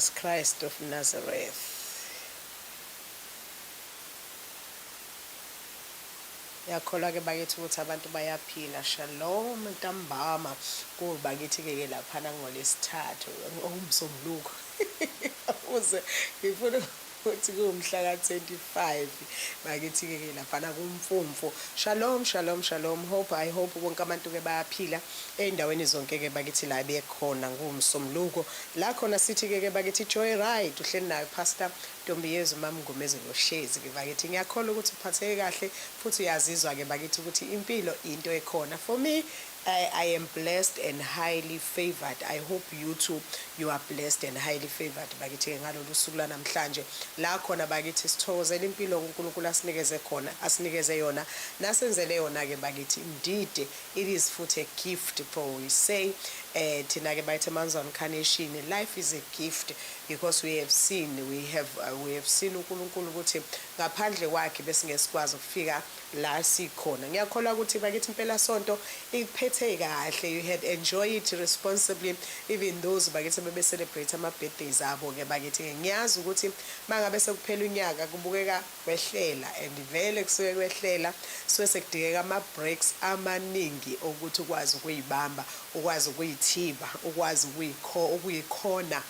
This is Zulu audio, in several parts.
Jesus Christ of Nazareth. Yakholwa ke bakithi ukuthi abantu bayaphila. Shalom ntambama kubakithi-ke laphana ngolesithathu ongumsombuluko ukuze ngifuna ukuthi kuwumhla ka-25 bakithi-ke laphana kumfumfu. Shalom shalom shalom. I hope bonke abantu-ke bayaphila ey'ndaweni zonke-ke bakithi la bekhona nguwumsombuluko la khona sithi-ke bakithi joy ride uhleli nayo Pastor Ntombiyezwi Mngomezulu noShezi-ke bakithi. Ngiyakholwa ukuthi uphatheke kahle futhi uyazizwa-ke bakithi ukuthi impilo into ekhona. For me, I am blessed and highly favored. I hope you too, you are blessed and highly favored bakithi ngalolu suku lanamhlanje la khona bakithi sithokozela impilo uNkulunkulu asinikeze yona nasenzele yona-ke bakithi. Indeed it is futhi a gift, for we say thina-ke bakithi Manzon Carnation, life is a gift because we have seen uNkulunkulu ukuthi ngaphandle kwakhe besingesikwazi ukufika la sikhona. Ngiyakholwa ukuthi bakithi impela sonto ikuphethe kahle, you had enjoy it responsibly, even those bakithi bebe celebrate ama birthdays abo-ke bakithi. Ngiyazi ukuthi mangabe sekuphela unyaka kubukeka kwehlela, and vele kusuke kwehlela suke sekudingeka ama breaks amaningi ukuthi ukwazi ukuyibamba, ukwazi ukuyithiba, ukwazi ukuyikhona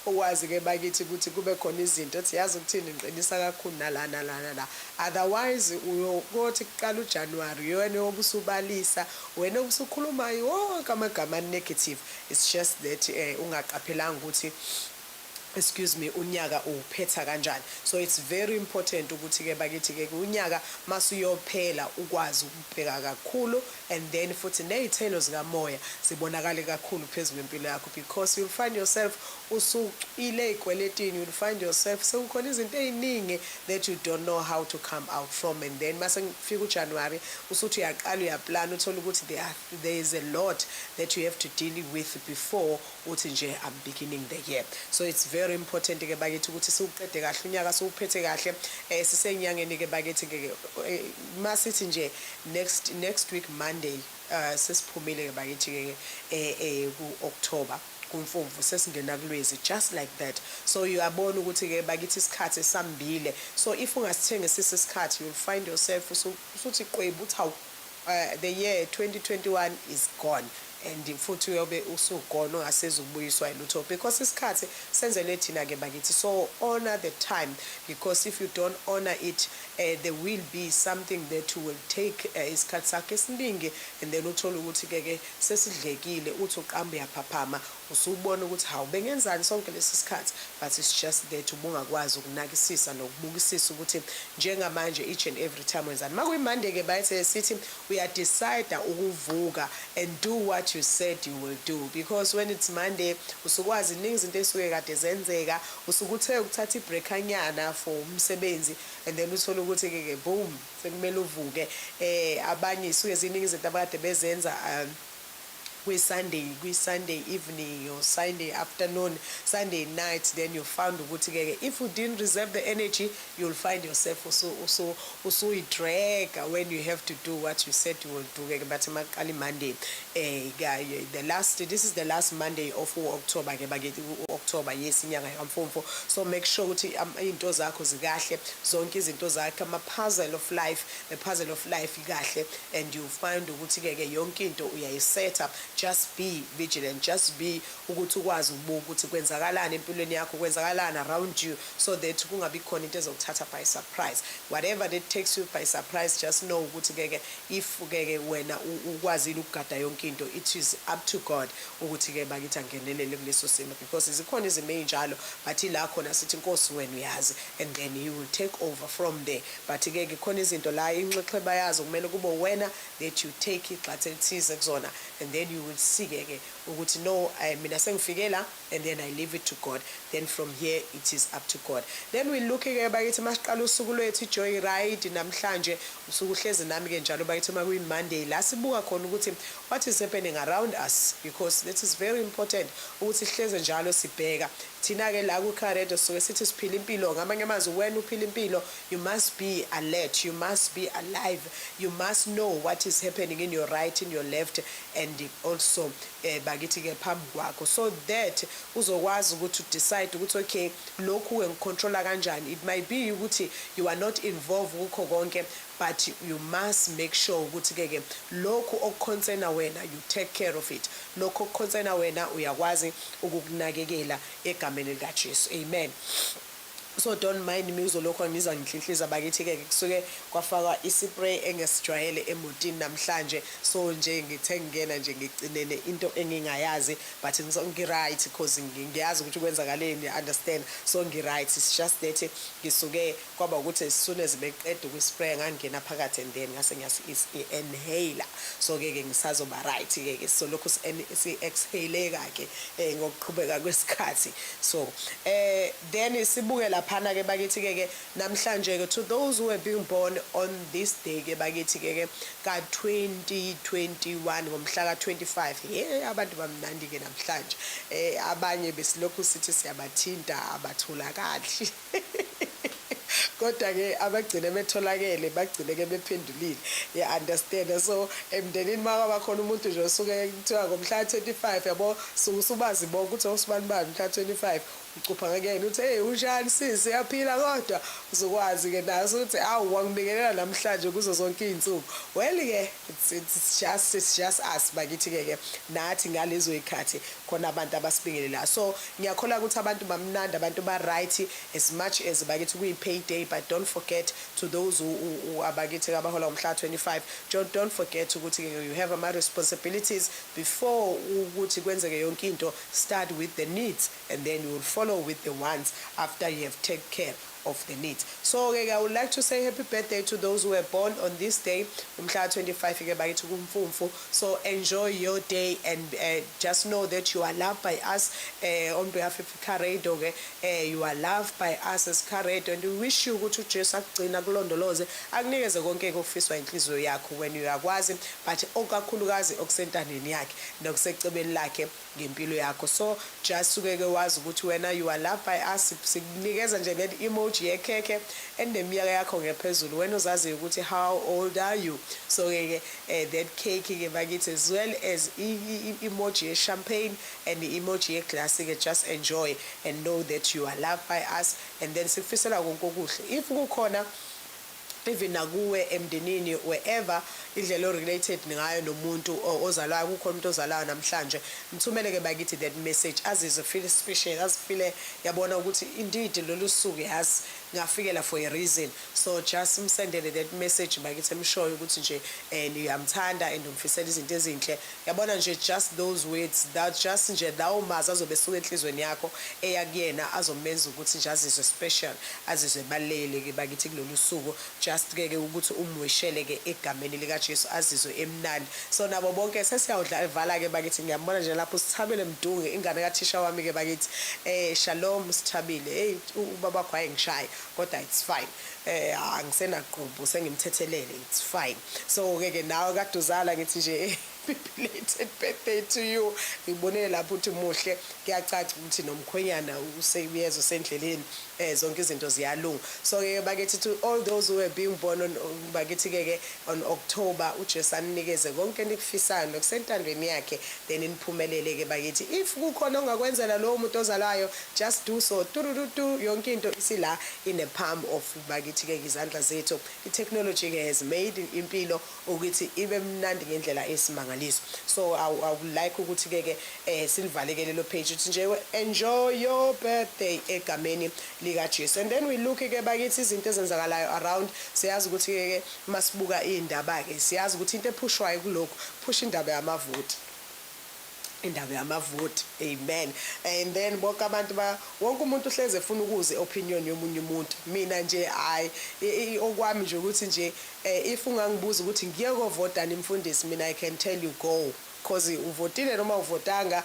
ukwazi-ke bakithi ukuthi kube khona izinto ethi yazi ukuthini ngiqinisa kakhulu nala. Otherwise uyokuthi kuqala uJanuary wena obusubalisa, wena obusukhulumayo wonke amagama negative. It's just that ungaqaphelanga ukuthi unyaka uphetha kanjani. So it's very important ukuthi-ke bakithi-ke unyaka masuyophela ukwazi ukubheka kakhulu, and then futhi ney'thelo zikamoya zibonakale kakhulu phezulu empilo yakho, because you'll find yourself usucile ey'kweletini, you'll find yourself sekukhona izinto ey'ningi that you don't know how to come out from, and then mase kufika uJanuary usuthi uyaqala uyaplana uthole ukuthi there is a lot that you have to deal with before uthi nje I'm beginning the year. So it's very important-ke bakithi ukuthi siwuqede kahle unyaka siwuphethe kahle. Sisenyangeni-ke bakithi-ke masithi nje next week Monday sesiphumile-ke bakithi-ke ku-October kumfumfu sesingena kulwezi, just like that. So uyabona ukuthi-ke bakithi isikhathi sambile. So if ungasithengisisi isikhathi, you'll find yourself usuthi qwebu uthi hawu the year 2021 is gone, and futhi uyobe usugona ungasezubuyiswa ilutho, because isikhathi senzele thina-ke bakithi. So honor the time, because if you don't honor it, there will be something that will take isikhathi sakhe esiningi, and then uthole ukuthi-ke sesidlekile uthi uqamba uyaphaphama usubona ukuthi hawu bengenzani sonke lesi sikhathi. But it's just that ubungakwazi ukunakisisa nokubukisisa ukuthi njengamanje each and every time wenzani. Makuyi-Monday-ke bayithi sithi uyadecide ukuvuka and do what you said you will do, because when it's Monday usukwazi iningi izinto esuke kade zenzeka, usukuthe ukuthatha ibreakanyana for umsebenzi, and then uthole ukuthi-ke boom sekumele uvuke. Abanye isuke ziningi izinto abakade bezenza Sunday evening or Sunday afternoon, Sunday night, then you found ukuthi-ke if you didn't reserve the energy, you'll find yourself also drag when you have to do what you said you will do. But makali Monday, this is the last Monday of October. October, yes, inyanga yamfumfu. So make sure ukuthi into zakho zikahle, zonke izinto zakho, ama puzzle of life, the puzzle of life ikahle, and you find ukuthi-ke yonke into uyayi-set up. Just be vigilant, just be ukuthi ukwazi ukubuka ukuthi kwenzakalani empilweni yakho, kwenzakalani around you, so that kungabi khona into ezokuthatha by surprise. Whatever that takes you by surprise, just know ukuthi-ke if wena ukwazile ukugada yonke into, it is up to God ukuthi-ke bakithi angenelele kuleso simo, because zikhona izimo ey'njalo, but ila khona sithi Nkosi wena uyazi, and then he will take over from there. But-ke khona izinto la inxexhe bayazi kumele kube wena that you take igxathe elithize kuzona, and then you will see-ke ukuthi no, mina sengifike la, and then I leave it to God. Then from here it is up to God. Then we look-ke bakithi masiqala usuku lwethu joy ride namhlanje usuku uhlezi nami-ke njalo bakithi makuyi-Monday la sibuka khona ukuthi what is happening around us, because that is very important ukuthi sihleze njalo sibheka thina-ke la ku-Caredo suke sithi siphila impilo. Ngamanye amazwi wena uphila impilo, you must be alert, you must be alive, you must know what is happening in your right, in your left, and also bakithi ke phambi kwakho, so that uzokwazi ukuthi decide ukuthi okay lokhu ngicontrola kanjani. It might be ukuthi you are not involved kukho konke, but you must make sure ukuthi ke lokhu okuconcern wena you take care of it, lokhu okuconcern wena uyakwazi ukukunakekela egameni lika Jesu. Amen. So don't mind me uzolokho ngiza ngihlihliza bakithi ke kusuke kwafaka ispray engesijwayele emotini namhlanje, so nje ngithe ngena nje ngicinene into engingayazi, but ngi-right because ngiyazi ukuthi kwenzakaleni, understand, so ngi-right. It's just that ngisuke kwaba ukuthi as soon as beqeda ukuspray ngangena phakathi and then ngase ngiyasi-inhaler, so ke ngisazoba right ke so lokho si-exhale ke ngokuqhubeka kwesikhathi. So then sibuke laphana ke bakithi ke namhlanje ke to those who have been born on this day ke bakithi ke ka 2021 ngomhla ka 25. Abantu bamnandi ke namhlanje, abanye besilokhu sithi siyabathinta abatholakali kodwa ke abagcine betholakele bagcine ke bephendulile, understand. So emndenini makaba khona umuntu nje osuke kuthiwa ngomhla 25 yabo subazi bonke ukuthi usibani bani mhla 25 ucupha ngeke uthi hey unjani sisi yaphila, kodwa uzokwazi ke naso ukuthi awu wangibikelela namhlanje kuzo zonke izinsuku. Well ke it's just us bakithi ke nathi ngalezo ikhathi khona abantu abasibingelela. So ngiyakhola ukuthi abantu bamnandi, abantu ba right as much as bakithi kuyi payday, but don't forget to those who abakithi abahola umhla 25, don't forget ukuthi you have ama responsibilities before ukuthi kwenzeke yonke into. Start with the needs and then you will follow with the ones after you have taken care of the needs. So I would like to say happy birthday to those who were born on this day, umhla 25 ke bakithi kumfumfu. So enjoy your day and just know that you are loved by us on behalf of Karedo ke you are loved by us as Karedo, and we wish you ukuthi uJesu akugcina kulondoloze akunikeze konke okufiswa inhliziyo yakho when you akwazi, but okakhulukazi okusentaneni yakhe nokusecebeni lakhe ngempilo yakho. So just ke wazi ukuthi wena you are loved by us, sikunikeza nje le emoji yekhekhe eneminyaka yakho ngephezulu wena uzazi ukuthi how old are you. So that cake ke bakithi as well as emoji ye champagne and the emoji ye glass ke just enjoy and know that you are loved by us, and then sikufisela konke okuhle. If kukhona even nakuwe emndenini wherever indlela related ngayo nomuntu ozalwayo, kukhona umuntu ozalwayo namhlanje, mthumele ke bakithi that message azizwe feel special, azifile yabona ukuthi indeed lolu suku yazi ngafikela for a reason. So just msendele that message bakithi emshoyo ukuthi nje niyamthanda and umfisela izinto ezinhle, yabona nje just those words that just nje lawo mazi azobe suka enhlizweni yakho eyakuyena azomenza ukuthi nje azizwe special, azizwe balele ke bakithi kulolu suku, just ke ukuthi umwishele ke egameni lika Jesu azizwe emnandi. So nabo bonke sesiyawudlavala ke bakithi, ngiyambona nje lapho Sithabile Mdunge ingane kathisha wami ke bakithi shalom Sithabile, hey ubaba wakho ayengishaya kodwa it's fine, angisenaqhubu sengimthethelele, it's fine. So ke nawe kade uzala ngithi nje belated birthday to you, ngibonele lapho uthi muhle, kuyacaca ukuthi nomkhwenyana useyiyeza sendleleni, zonke izinto ziyalunga. So ke bakithi to all those who have been born on bakithi ke on October, uJesu anikeze konke nikufisayo nokusentandweni yakhe, then niphumelele ke bakithi. If kukhona ongakwenzela lo muntu ozalayo, just do so. Tururutu yonke into isila in the palm of bakithi ke izandla zethu. I-technology ke has made impilo ukuthi ibe mnandi ngendlela esimanga. So I would like ukuthi ke silivaleke lelo page uthi nje enjoy your birthday egameni lika Jesu. And then we look ke bakithi izinto ezenzakalayo around, siyazi ukuthi ke masibuka indaba ke siyazi ukuthi into ephushwayo kulokho push indaba yamavoti, indaba yamavoti. Amen. And then bonke abantu wonke umuntu uhleze efuna ukuze opinion yomunye umuntu. Mina nje hayi okwami nje ukuthi nje if ungangibuza ukuthi ngiye kovota nimfundisi, mina I can tell you go, because uvotile noma uvotanga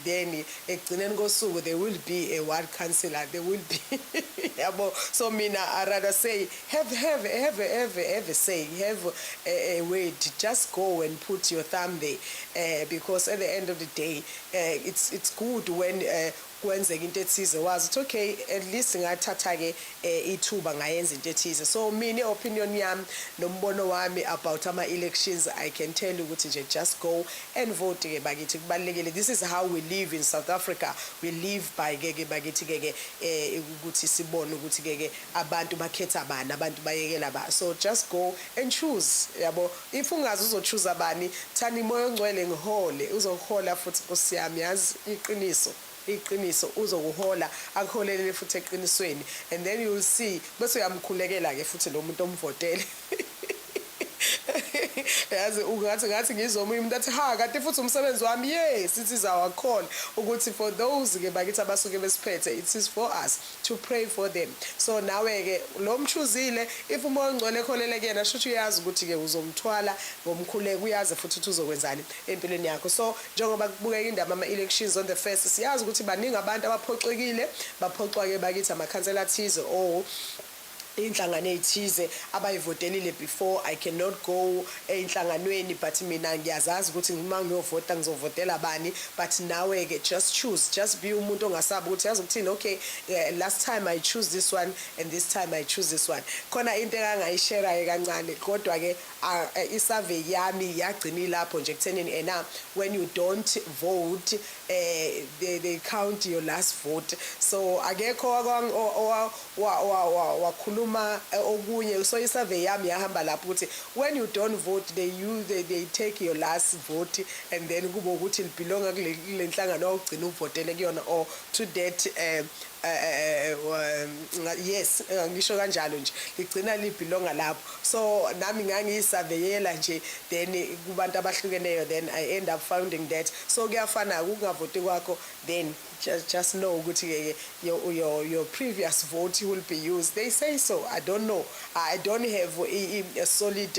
then ekugcineni kosuku there will be a ward councillor, there will be yabo. So mina I rather say have a say, have a word, just go and put your thumb there, because at the end of the day it's good when kwenzeka into ethize wazi ukuthi okay at least ngathatha-ke ithuba ngayenza into ethize. So mina i-opinion yami nombono wami about ama-elections I can tell you ukuthi nje just go and vote-ke bakithi kubalulekile. This is how we live in South Africa. We live by-ke bakithi-ke ukuthi sibone ukuthi-ke abantu bakhetha bani, abantu bayekela ba. So just go and choose yabo. If ungazi uzochoose abani, thani moya ongcwele ngihole, uzohola futhi Nkosi yami yazi iqiniso uzokuhola akuholele futhi eqinisweni, and then you will see bese uyamkhulekela ke futhi lo muntu omvotele. Yazi ngathi ngizomunye umuntu athi ha kade futhi umsebenzi wami yes it is our call ukuthi for those ke bakithi abasuke besiphethe it is for us to pray for them. So nawe ke lo mchuzile if umoya ongcwele ekholele kuyena shouthi uyazi ukuthi ke uzomthwala ngomkhuleko, uyazi futhi ukuthi uzokwenzani empilweni yakho. So njengoba kubukeka indaba ama-elections on the 1st siyazi ukuthi baningi abantu abaphoxekile baphoxwa ke bakithi amakhansela athize or inhlangano ezithize abayivotelile before. I cannot go enhlanganweni but mina ngiyazazi ukuthi ngima ngiyovota ngizovotela bani, but nawe ke just choose, just be umuntu ongasabi ukuthi yazi ukuthini okay last time I choose this one and this time I choose this one. Khona into engangayishare kancane kodwa ke isurvey yami yagcina lapho nje ekuthenini ena when you don't vote they count your last vote. So akekho wakhuluma okunye. So isurvey yami yahamba lapho ukuthi when you don't vote they take your last vote and then kube ukuthi libelonga kule nhlangano ogcina uvotele kuyona or to that yes ngisho kanjalo nje ligcina libelonga lapho. So nami ngangiyisurveyela nje then kubantu abahlukeneyo then I end up finding that so kuyafana ukungavoti kwakho then just know ukuthi your previous vote will be used. They say so. I don't know. I don't have a solid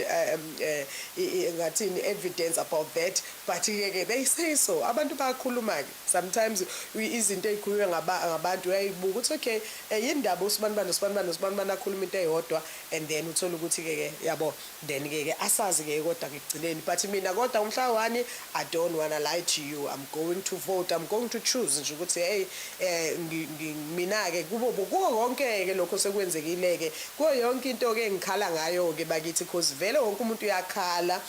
evidence about that, but they say so. Abantu bayakhuluma sometimes izinto ezikhulunywa ngabantu uyayibuka ukuthi okay yindaba usibanibani akhuluma into eyodwa and then uthola ukuthi ke yabo then ke asazi ke kodwa ngigcineni. But mina kodwa umhla wani I don't wanna lie to you. I'm going to vote. I'm going to choose nje ukuthi hey mina ke kubo konke ke lokho sekwenzekile ke kuyo yonke into ke ngikhala ngayo ke bakithi because vele wonke umuntu uyakhala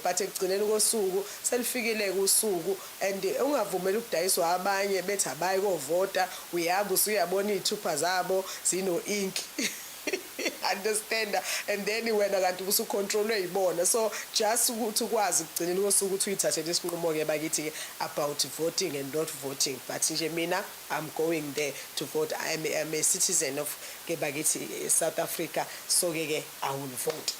but ekugcineni kosuku selifikile kusuku and ungavumeli ukudayiswa abanye bethi abayi kovota uyabe usuyabona izithupha zabo zino ink. Understand, and then wena kanti usucontrolwe yibona. So just ukuthi ukwazi ukugcineni kosuku ukuthi uyithathele isinqumo ke bakithi about voting and not voting. But nje mina I'm going there to vote. I'm a citizen of ke bakithi South Africa, so ke I will vote.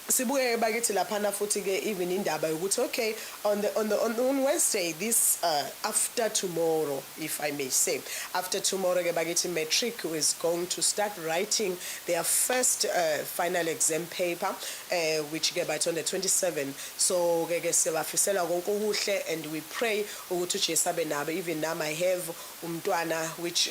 Sibuke bakithi laphana futhi ke even indaba ukuthi okay on Wednesday this after tomorrow, if I may say, after tomorrow ke bakithi matric is going to start writing their first final exam paper which ke bathi on the 27th. So ke sibafisela konke okuhle and we pray ukuthi uJesu abe nabo. Even now I have umntwana which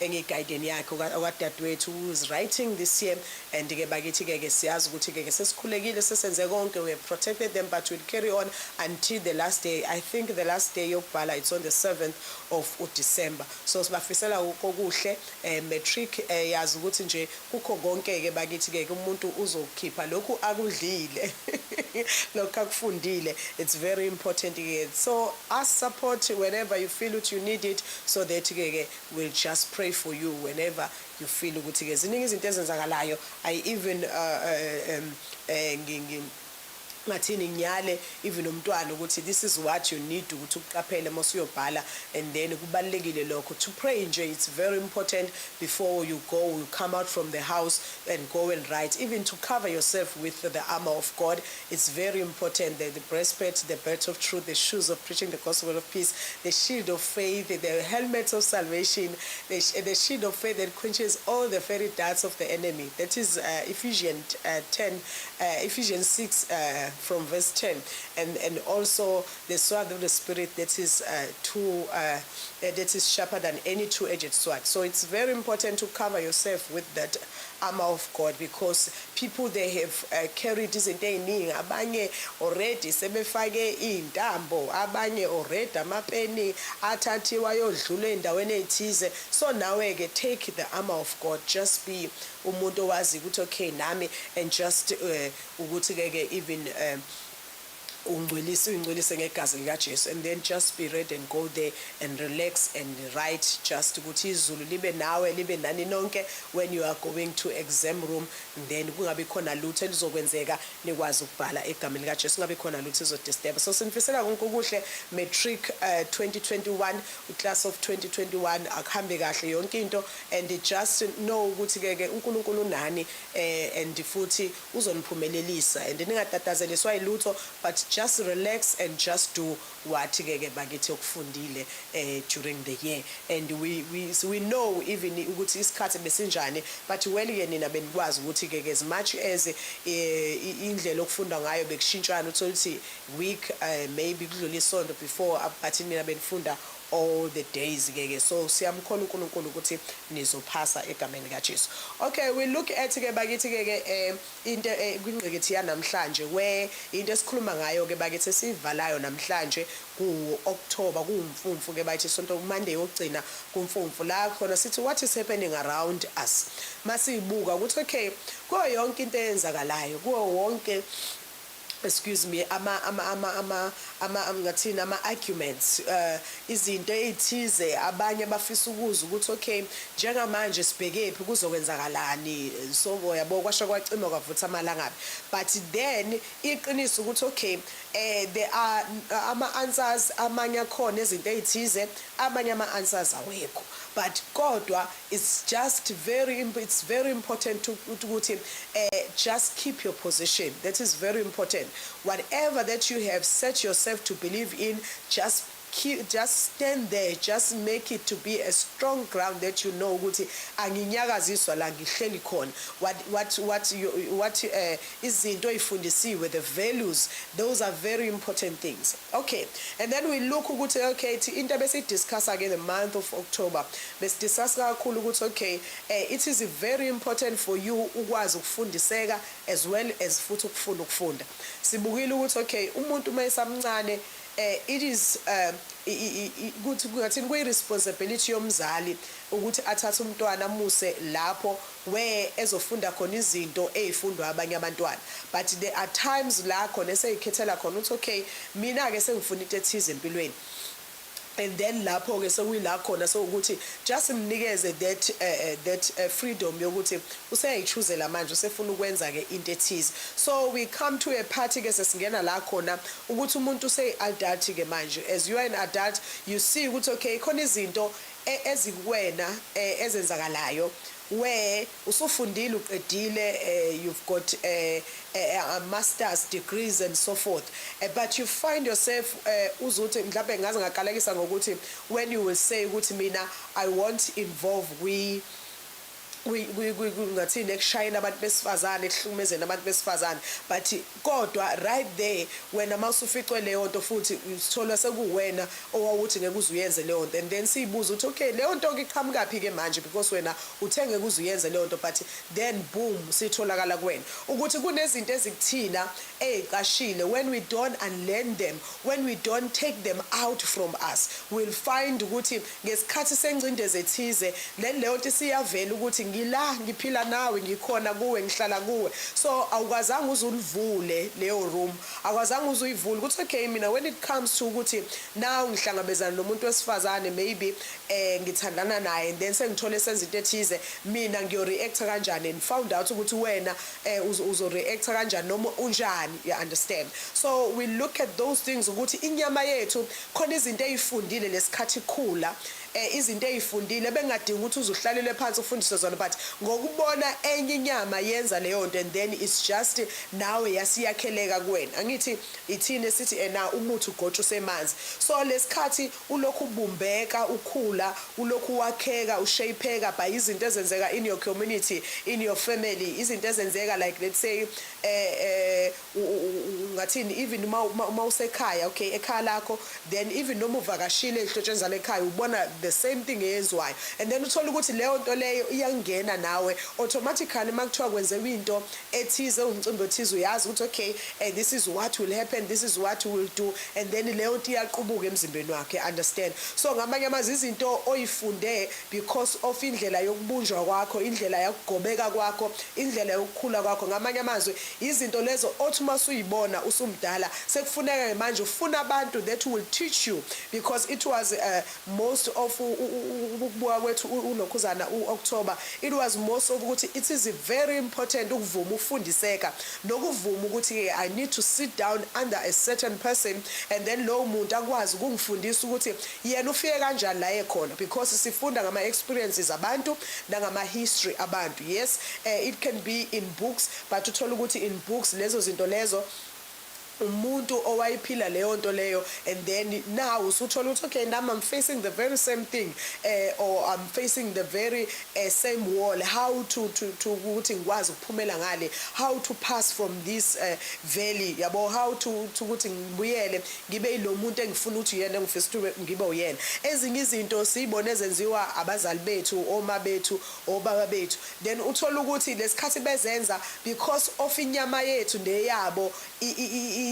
engiguideni yakhe okadadewethu who is writing this year, and ke bakithi ke siyazi ukuthi ke sesikhulekile sesenze konke, we have protected them, but we'll carry on until the last day. I think the last day yokubhala it's on the 7th of December. So sibafisela okuhle matric yazi ukuthi nje kukho konke ke bakithi ke umuntu uzokhipha lokhu akudlile lokhu akufundile. It's very important ke. So us support whenever you feel it you need it, so that ke we'll just pray for you whenever you feel ukuthi ke ziningi izinto ezenzakalayo. I even ngathini ngiyale even umntwana ukuthi this is what you need ukuthi uqaphele masuyobhala, and then kubalekile lokho to pray nje. It's very important before you go, you come out from the house and go and write, even to cover yourself with the armor of God. It's very important that the breastplate, the belt of truth, the shoes of preaching the gospel of peace, the shield of faith, the helmet of salvation, the shield of faith that quenches all the fiery darts of the enemy. That is Ephesians 6 from verse 10, and also the sword of the Spirit that is that is sharper than any two-edged sword. So it's very important to cover yourself with that armor of God, because people, they have carried izinto eziningi. Abanye already sebefake intambo, abanye already amapeni athathiwa yodlula endaweni ezithize. So now ke take the armor of God, just be umuntu owazi ukuthi okay nami, and just ukuthi ke even ungcwelise ngegazi likaJesu, and then just be ready and go there and relax and write, just ukuthi izulu libe nawe, libe nani nonke when you are going to exam room. And then kungabi khona lutho elizokwenzeka, nikwazi ukubhala egameni likaJesu, kungabi khona lutho ezodisturb. So sinifisela konke okuhle matric 2021, class of 2021 akuhambe kahle yonke into, and just know ukuthi ke uNkulunkulu nani, and futhi uzoniphumelelisa, and ningatatazeliswa ilutho, but just relax and just do what ke bakithi okufundile during the year. And we know even ukuthi isikhathi besinjani, but well ke nina benikwazi ukuthi ke as much as indlela okufunda ngayo bekushintshana, uthi week maybe kudlula isonto before, but nina benifunda all the days ke. So siyamkhona uNkulunkulu ukuthi nizophasa egameni likaJesu. Okay, we look at ke bakithi ke into kwingqikithi yanamhlanje, where into esikhuluma ngayo ke bakithi esivalayo namhlanje ku October, kuMfumfu ke bathi sonto Monday yokugcina kuMfumfu, la khona sithi what is happening around us. Masibuka ukuthi okay, kuyo yonke into eyenzakalayo, kuyo wonke excuse me ngathini ama-arguments, izinto ezithize abanye bafisa ukuzwa ukuthi okay njengamanje sibhekephi kuzokwenzakalani, so yabo kwasho kwacima kwavutha amalangabi. But then iqiniso ukuthi okay there are ama-answers, amanye akhona izinto ezithize, amanye ama-answers awekho. But kodwa it's very important to just keep your position. That is very important. Whatever that you have set yourself to believe in, just stand there, just make it to be a strong ground that you know ukuthi anginyakaziswa la ngihleli khona. What izinto oyifundisiwe, the values, those are very important things. Okay, and then we look ukuthi okay into besidiscuss again the month of October, besidiscuss kakhulu ukuthi okay it is very important for you ukwazi ukufundiseka as well as futhi ukufunda. Sibukile ukuthi okay umuntu mayesamncane, it is ukuthi kungathini kuyi-responsibility yomzali ukuthi athathe umntwana amuse lapho where ezofunda khona izinto ezifundwa abanye abantwana. But there are times la khona eseyikhethela khona ukuthi okay mina ke sengifuna into ethize empilweni, and then lapho ke sekuyila khona so ukuthi just mnikeze that freedom yokuthi useyichoosela manje usefuna ukwenza ke into ethize. So we come to a party ke sesingena la khona ukuthi umuntu useyi-adult ke manje, as you are an adult you see ukuthi okay khona izinto ezikuwena ezenzakalayo where usufundile uqedile, you've got a master's degrees and so forth, but you find yourself uzuthi mhlawumbe ngaze ngaqalekisa ngokuthi when you will say ukuthi mina I won't involve ngathini ekushayeni abantu besifazane, ekuhlukumezeni abantu besifazane. But kodwa right there wena mawusuficwe leyo nto futhi uthola sekuwena owawuthi ngeke uzuyenze leyo nto, and then siyibuza ukuthi okay leyo nto ke iqhamukaphi ke manje, because wena uthe ngeke uzuyenze leyo nto, but then boom sitholakala kuwena ukuthi kunezinto ezikuthina eziqashile. When we don't unlearn them, when we don't take them out from us, we'll find ukuthi ngesikhathi sengcindezi ethize leyo nto siyavela ukuthi ngila ngiphila nawe, ngikhona kuwe, ngihlala kuwe. So awukwazanga uzulivule leyo room, awukwazanga uzuyivula ukuthi okay mina when it comes to ukuthi now ngihlangabezana nomuntu wesifazane maybe ngithandana naye, and then sengithole senza into ethize, mina ngiyo-reacta kanjani, and found out ukuthi wena uzo-reacta kanjani noma unjani, you understand. So we look at those things ukuthi inyama yethu khona izinto eyifundile lesikhathi khula izinto ezifundile bengadingi ukuthi uzuhlalele phansi ufundiswe zona, but ngokubona enye inyama yenza leyo nto, and then it's just nawe yasiyakheleka kuwena. Angithi ithini sithi na umuthi ugotsha usemanzi. So lesikhathi ulokhu ubumbeka ukhula, ulokhu wakheka ushapeka by izinto ezenzeka in your community, in your family, izinto ezenzeka like let's say ngathini even uma usekhaya, okay, ekhaya lakho, then even noma uvakashile ehlotsheni zale ekhaya ubona the same thing eyenzwayo, and then uthola ukuthi leyo nto leyo iyangena nawe automatically. Makuthiwa kwenzewa into ethize, umcimbi othize, uyazi ukuthi okay, this is what will happen, this is what we will do, and then leyo nto iyaqhubuka emzimbeni wakhe, understand. So ngamanye amazwi izinto oyifunde because of indlela yokubunjwa kwakho, indlela yokugobeka kwakho, indlela yokukhula kwakho, ngamanye amazwi izinto lezo othi masuyibona usumdala sekufuneka manje ufuna abantu that will teach you, because it was most of ukubuka kwethu unokhuzana uOctober, it was most of ukuthi it is very important ukuvuma ufundiseka nokuvuma ukuthi I need to sit down under a certain person, and then lo muntu akwazi ukungifundisa ukuthi yena ufike kanjani la ekhona, because sifunda ngama experiences abantu nangama history abantu. Yes, it can be in books, but uthola ukuthi in books lezo zinto lezo umuntu owayiphila leyo nto leyo, and then now usuthola ukuthi okay, now I'm facing the very same thing, or I'm facing the very same wall. How to ukuthi ngikwazi ukuphumela ngale, how to pass from this valley, yabo, how to ukuthi ngibuyele ngibe lo muntu engifuna ukuthi yena ngifisa ukuthi ngibe uyena. Ezinye izinto sibone ezenziwa abazali bethu, oma bethu, obaba bethu, then uthola ukuthi lesikhathi bezenza because of inyama yethu neyabo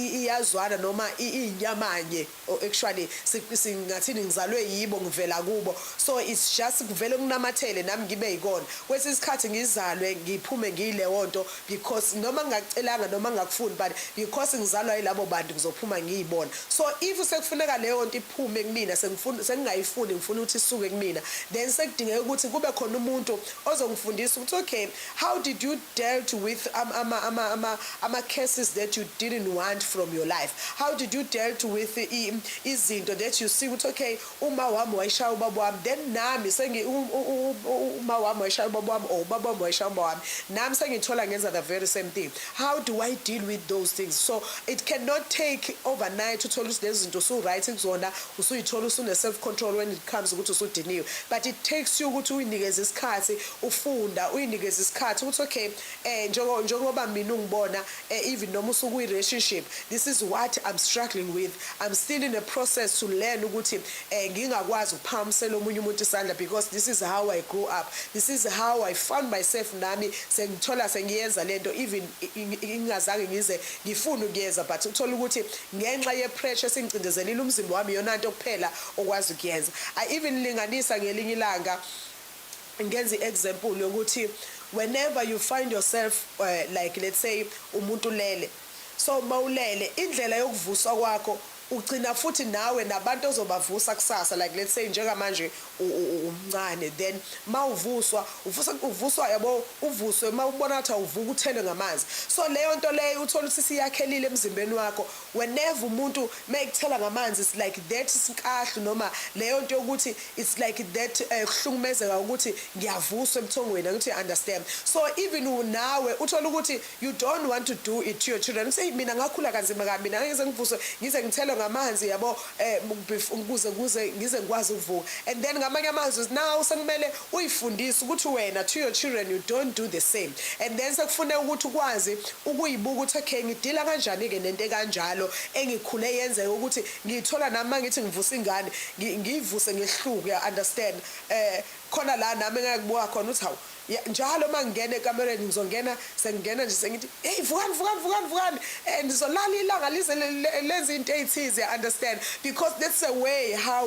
iyazwana noma inyamanye, actually singathini ngizalwe yibo ngivela kubo, so it's just kuvele kunamathele nami ngibe yikona. Kwesisikhathi ngizalwe ngiphume ngiyile nto because noma ngingacelanga noma ngakufuni, but because ngizalwa yilabo bantu ngizophuma ngiyibona. So if sekufuneka leyo nto iphume kumina sengingayifuni, ngifuna ukuthi isuke kumina, then sekudingeka ukuthi kube khona umuntu ozongifundisa ukuthi okay, how did you dealt with ama cases that you didn't want from your life? How did you dealt with izinto that you see ukuthi okay, uma wami wayishaya ubaba wami, then nami uma wami wayishaya ubaba wami or ubaba wami wayishaya ubaba wami, nami sengithola ngenza the very same thing. How do I deal with those things? So it cannot take overnight uthola ukuthi lezi zinto usu-right kuzona, usuyithola usune self control when it comes ukuthi usudiniwe, but it takes you ukuthi uyinikeze isikhathi ufunda, uyinikeze isikhathi ukuthi okay, njengoba mina ungibona even noma usuku relationship, this is what I'm struggling with. I'm still in a process to learn ukuthi ngingakwazi ukuphamisela omunye umuntu isandla, because this is how I grew up, this is how I found myself. Nami sengithola sengiyenza lento even ingazange ngize ngifuna ukuyenza, but uthola ukuthi ngenxa ye pressure sengcindezelile umzimba wami yona into kuphela okwazi ukuyenza. I even linganisa ngelinye ilanga ngenza example yokuthi whenever you find yourself like let's say umuntu lele, so mawulele indlela yokuvuswa kwakho ugcina futhi nawe nabantu ozobavusa kusasa, like let's say njengamanje umncane, then uvuswa yabo, uvuswe mawubona ukuthi awuvuka uthele ngamanzi. So leyo nto leyo uthola ukuthi siyakhelile emzimbeni wakho, whenever umuntu mayekuthela ngamanzi it's like that isikahlu noma leyo nto yokuthi it's like that kuhlukumezeka ukuthi ngiyavuswa emthongweni, ukuthi understand. So even nawe uthola ukuthi you don't want to do it to your children, say mina ngakhula kanzima kabi, mina ngize ngivuswe ngize ngithele ngamanzi yabo ukuze ngize ngikwazi ukuvuka, and then ngamanye amazwi now sekumele uyifundise ukuthi wena to your children you don't do the same, and then sekufuneka ukuthi ukwazi ukuyibuka ukuthi okay, ngidila kanjani ke nento kanjalo engikhule yenzeka ukuthi ngithola nami ngithi ngivusa ingane ngivuse ngehluke, understand. Khona la nami ngekubuka khona ukuthi hawu njalo mangingena ekamereni ngizongena sengingena nje sengithi hey vukani and ngizolala ilanga lize lenze into ezithize, understand, because that's the way how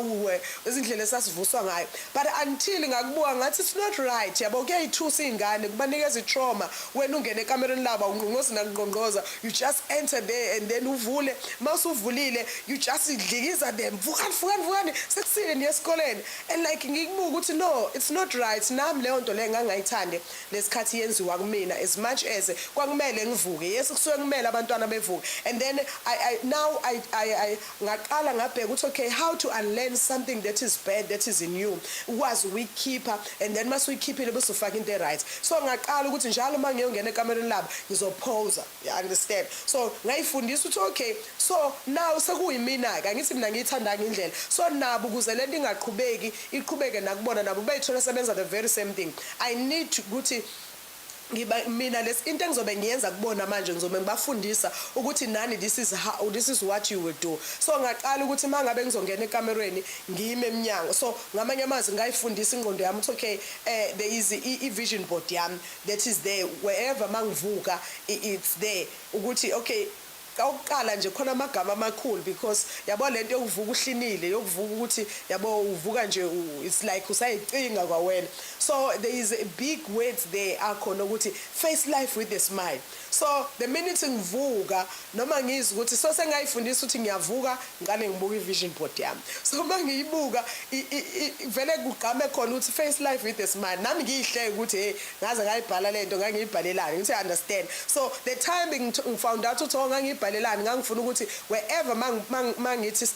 izindlela sasivuswa ngayo. But until ngakubuka ngathi it's not right, yabo kuyayithusa ingane kubanikeza itrauma wena ungena ekamereni laba ungqonqoza nangqonqoza, you just enter there and then uvule, masuvulile you just idlikiza them vukani sekusile niye esikoleni, and like ngikubuka ukuthi no, it's not right. Nami leyo nto le ngangayithatha ngithande lesikhathi yenziwa kumina as much as kwakumele ngivuke yes kusuke kumele abantwana bevuke and then I ngaqala ngabheka ukuthi okay how to unlearn something that is bad that is in you ukwazi ukuyikhipha and then mase uyikhiphile bese ufaka into right so ngaqala ukuthi njalo uma ngiyongena ekamereni labo ngizophosa you understand so ngayifundisa ukuthi okay so now sekuyimina ke angithi mina ngiyithanda ngendlela so nabo ukuze lento ingaqhubeki iqhubeke nakubona nabo bayithola sebenza the very same thing I need to ukuthi mina into engizobe ngiyenza kubona manje ngizobe ngibafundisa ukuthi nani this is what you will do so ngaqala ukuthi mangabe ngizongena ekamereni ngiyime eminyango so ngamanye amazwi ngayifundisa ingqondo yami ukuthi okay there is a vision board yami that is there wherever mangivuka it's there ukuthi okay awuqala nje khona amagama amakhulu because yabo lento yokuvuka uhlinile yokuvuka ukuthi yabo uvuka nje it's like usayicinga kwawena so there is a big words there akhona ukuthi face life with a smile so the minute ngivuka noma ngizwe ukuthi so sengayifundisa ukuthi ngiyavuka ngale ngibuka ivision board yami so mangiyibuka vele kugqame khona ukuthi face life with a smile nami ngiyihleke ukuthi hey ngaze ngayibhala lento ngangiyibhalelani ngithi understand so the time ngifound out ukuthi ngangiyibhalelani ngangifuna ukuthi wherever mangithi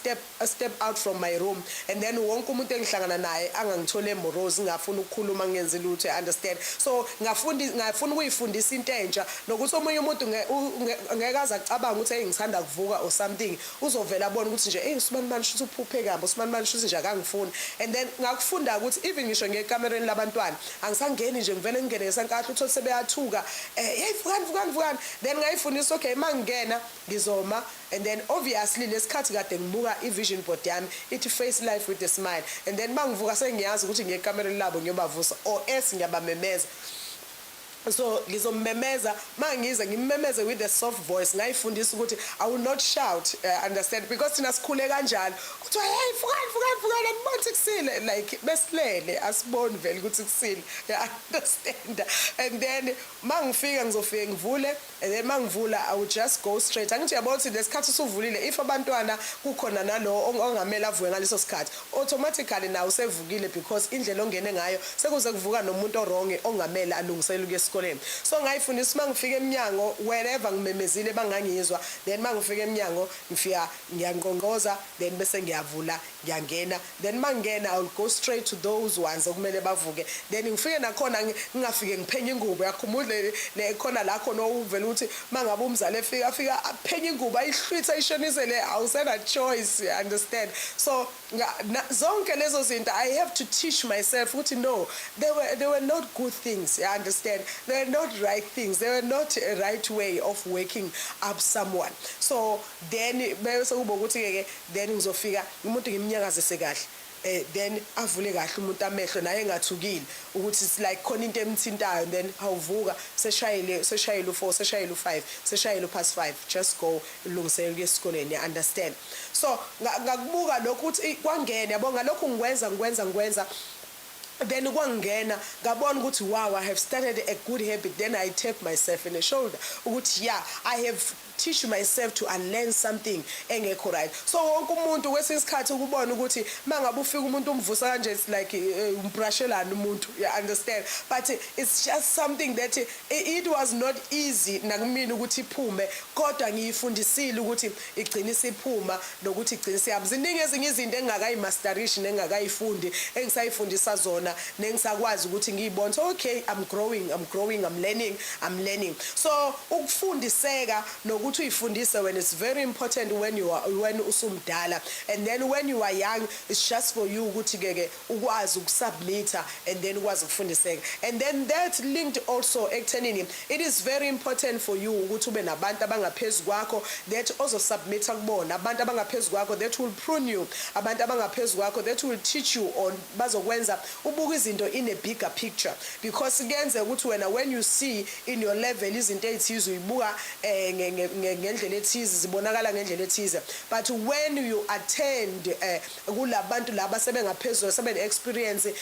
step out from my room and then wonke umuntu engihlangana naye angangithole emorozi ngafuna ukukhuluma ngenze lutho understand so ngafuna ukuyifundisa into entsha nokuthi omunye umuntu ngeke aze acabanga ukuthi hey ngisanda kuvuka or something uzovela abona ukuthi nje hey Usman manje uthi uphuphe kambe Usman manje uthi nje akangifuni and then ngakufunda ukuthi even ngisho ngekamereni labantwana angisangeni nje ngivele ngene ngesankahla uthi sebeyathuka hey vukani then ngayifundisa okay mangena ngizoma and then obviously lesikhathi kade ngibuka ivision board yami ithi face life with a smile and then mangivuka sengiyazi ukuthi ngekamereni labo ngiyobavusa or ngiyabamemeza so ngizommemeza mangiza ngimmemeze with a soft voice ngayifundisa ukuthi I will not shout understand because thina sikhule kanjalo kuthi hey vukani anibonthi kusile like besilele asiboni vele ukuthi kusile you understand and then mangifika ngizofika ngivule and then mangivula I will just go straight angithi yabona ukuthi lesikhathi usuvulile if abantwana kukhona nalo ongamele avuke ngaleso sikhathi automatically nawe usevukile because indlela ongene ngayo sekuze kuvuka nomuntu orong ongamele alungisele ukuyesikole so ngayifundisa mangifika eminyango wherever ngimemezile bangangizwa then mangifika eminyango ngifika ngiyanqonqoza then bese ngiyavula ngiyangena then mangena I will go straight to those ones okumele bavuke then ngifike nakhona ngingafike ngiphenye ingubo yakhumule lekhona la khona uvela ukuthi mangabe umzali efika aphenye ingubo ayihlwitha ayishonisele awusena choice you understand so zonke lezo zinto I have to teach myself ukuthi no they were not good things you understand they were not right things they were not a right way of waking up someone so then bese kuba ukuthi ke then ngizofika umuntu ngimnyakazise kahle then avule kahle umuntu amehlo naye engathukile ukuthi it's like khona into emthintayo then awuvuka seshayile u4 seshayile u5 seshayile u5 just go ulungisele esikoleni you understand so ngakubuka lokho ukuthi kwangena yabonga lokho ngikwenza then kwangena ngabona ukuthi wow I have started a good habit then I tap myself in the shoulder ukuthi yeah I have teach myself to unlearn something engekho right so wonke umuntu kwesikhathi ukubona ukuthi mangabe ufika umuntu umvusa kanje it's like umbrushelana umuntu you understand but it's just something that it was not easy nakumina ukuthi iphume kodwa ngiyifundisile ukuthi igcine isiphuma nokuthi igcine siyabe ziningi ezinye izinto engakayimasterish nengakayifundi engisayifundisa zona nengisakwazi ukuthi ngiyibone so okay I'm growing I'm learning so ukufundiseka nokuthi uyifundise when it's very important when usumdala and then when you are young it's just for you ukuthi ke ukwazi ukusubmita and then ukwazi ukufundiseka and then that linked also ekuthenini it is very important for you ukuthi ube nabantu abangaphezulu kwakho that ozosubmita kubona abantu abangaphezulu kwakho that will prune you abantu abangaphezulu kwakho that will teach you on bazokwenza ubuka izinto in a bigger picture because kuyenze ukuthi wena when you see in your level izinto ezithize uyibuka ngendlela ethize zibonakala ngendlela ethize but when you attend kulabantu laba sebengaphezulu sebe experience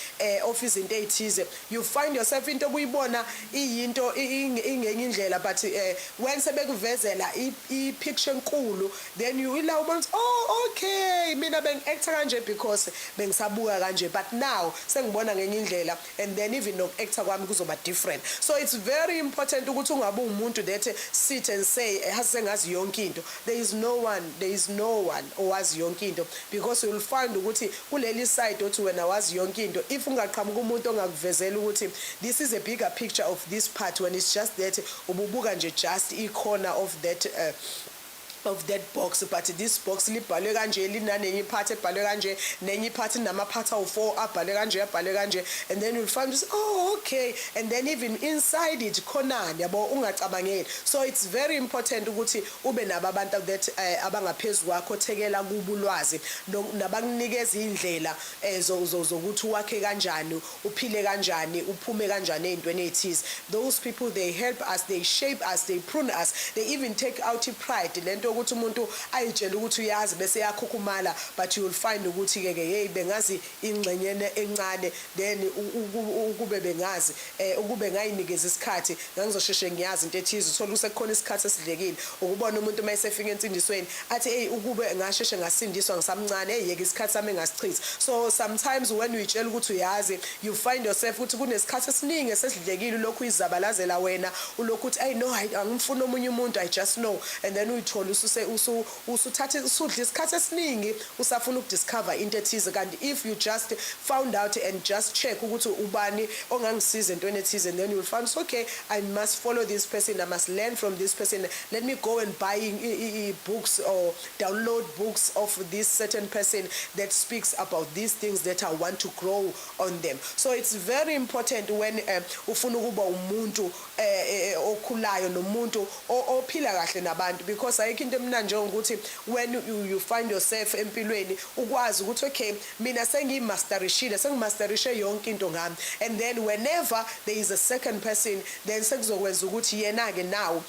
of izinto ezithize you find yourself into obuyibona iyinto ingenye indlela but when sebekuvezela I picture enkulu then you will ubona oh okay mina bengiacta kanje because bengisabuka kanje but now sengibona uzongibona ngenye indlela, and then even no-actor kwami kuzoba different. So it's very important ukuthi ungabe umuntu that sit and say sengazi yonke into. There is no one owazi yonke into, because you'll find ukuthi kuleli side othi wena wazi yonke into, if ungaqhamuka umuntu ongakuvezela ukuthi this is a bigger picture of this part, when it's just that ububuka nje just i-corner of that box, but this box libhalwe kanje, linanenye ipart ebhalwe kanje, nenye ipart nama-part awu-4 abhalwe kanje, and then you'll find, oh okay, and then even inside it khonani yabo ungacabangeli. So it's very important ukuthi ube nabo abantu that abangaphezu kwakho thekela kubo ulwazi nabakunikeza indlela zokuthi wakhe kanjani, uphile kanjani, uphume kanjani ezintweni ezithize. Those people, they help us, they shape us, they prune us, they even take out pride lento ukuthi umuntu ayitshela ukuthi uyazi bese yakhukhumala, but you will find ukuthi ke hey bengazi ingxenyene encane, then ukube bengazi ukube ngayinikeza isikhathi ngizosheshe ngiyazi into ethize. Uthola usekukhona isikhathi esidlekile, ukubona umuntu mayesefika entsindisweni athi hey ukube ngasheshe ngasindiswa ngisamncane, hey yeke isikhathi sami ngasichitha. So sometimes when uyitshela ukuthi uyazi, you find yourself ukuthi kunesikhathi esiningi esidlekile lokhu izabalazela wena, ulokhu uthi hey no angifuni omunye umuntu, I just know, and then uyithola usuthathe usudla isikhathi esiningi usafuna ukudiscover into ethize. Kanti if you just found out and just check ukuthi ubani ongangisiza entweni ethize, and then you will find okay, I must follow this person, I must learn from this person, let me go and buy books or download books of this certain person that speaks about these things that I want to grow on them. So it's very important when ufuna ukuba umuntu okhulayo nomuntu ophila kahle nabantu, because ayikho into emnanje ukuthi when you find yourself empilweni ukwazi ukuthi okay mina sengimasterishe yonke into ngami, and then whenever there is a second person, then sekuzokwenza ukuthi yena ke now